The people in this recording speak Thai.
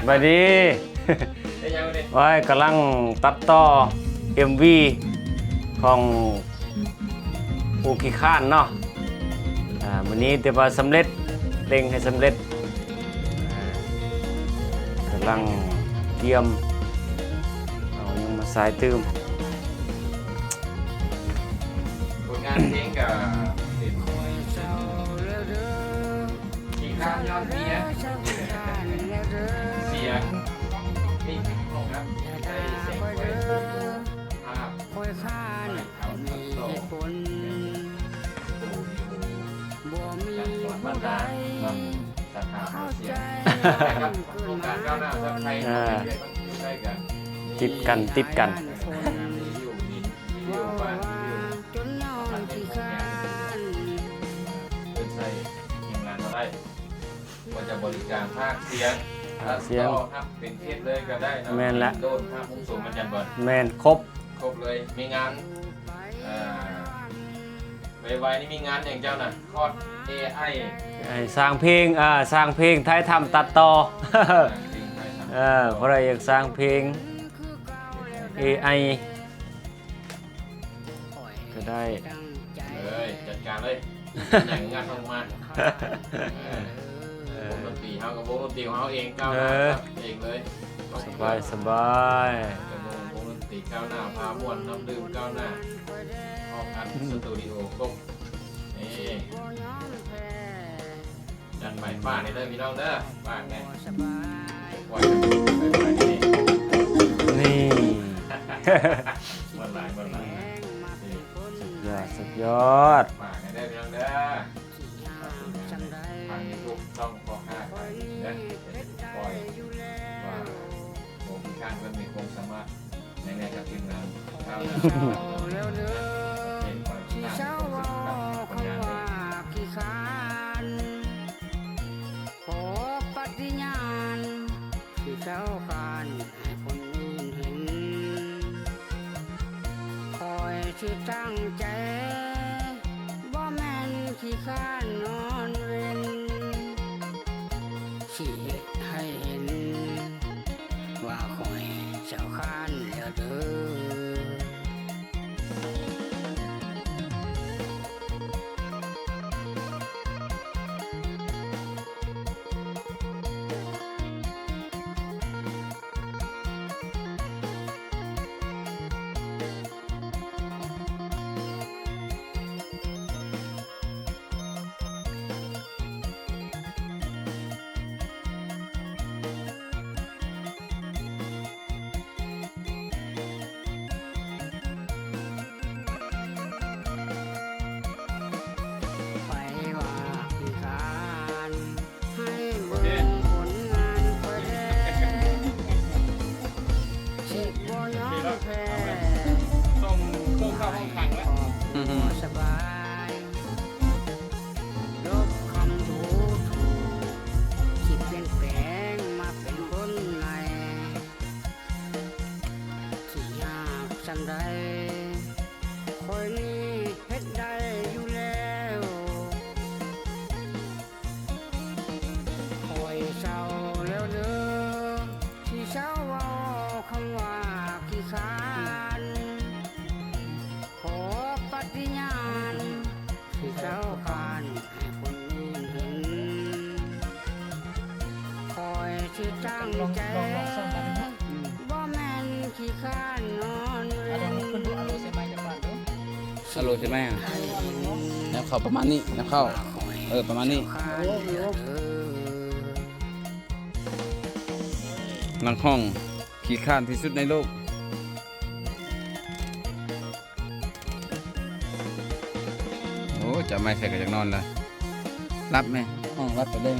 บัดนี้ไว้กำลังตัดต่อ MV ของผู้ขี้ข้านเนาะวันนี้แต่ว่าสำเร็จเร่งให้สำเร็จกำลังเตรียมเอายังมาสายตืมผลงานเพลงกับขี้ข้านยอดเสียนี่ของครับได้เสียงไว้ภาพเอามีเหตุผลการสอนบ้านได้สาขาเสียงนะครับโครงการก้าวหน้าสักไทยได้กันติดกันเป็นใส่ทีมงานมาได้ว่าจะบริการภาคเสียงครับเป็นเทศเลยก็ได้นะแม่นละโดนภาคมุ้งสูงมันจันบอลแม่นครบเลยมีงานไวๆนี่มีงานอย่างเจ้าน่ะคอร์ส AI สร้างเพลงท้ายทำตัดต่อเพราะอะไรอยากสร้างเพลง AI ก็ได้เลยจัดการเลยอย่างงานลงมาวงดนตรีเขากับวงดนตรีของเขาเองก้าวหน้าเองเลยสบายวงดนตรีก้าวหน้าพามวลน้ำดื่มก้าวหน้าออกอัดสตูดิโอครบนี่จันใหม่ป้าในเด้อพี่น้องเด้อป้าไงปล่อยไปนี่วันไหลสุดยอดป้าไงเด้อพี่น้องเด้อทางยูทูบต้องขอค่าไปเด้อปล่อยว่าโมพิการเพื่อนมีความสามารถในกับทีมงานก้าวหน้าเห็นปล่อยหน้ากับปัญญาขอปฏิญาณที่เจ้าการให้คนอื่นเห็นคอยที่ตั้งใจบ่แม่นขี้ข้านนอนเว้นชี้ให้เห็นว่าคอยเจ้าข้านแล้วเด้อสบายลบคำถูที่เปลี่ยนแปลงมาเป็นคนใหม่ที่ยากสังใดคอยนี้เฮ็ดได้อยู่แล้วคอยเศร้าแล้วเด้อที่เศร้าว่าคำว่าขี้ข้านขอปฏิญาณที่เจ้าการให้คนอื่นเห็นคอยที่ตั้งใจบ่แม่นขี้ข้านนอนเว้นอโลใช่ไหมแนวเข้าประมาณนี้แนวเข้าประมาณนี้หลังห้องขี้ข้านที่สุดในโลกโอ้จะไม่ใส่กับจากนอนเลยรับไหมห้องรับไปเลย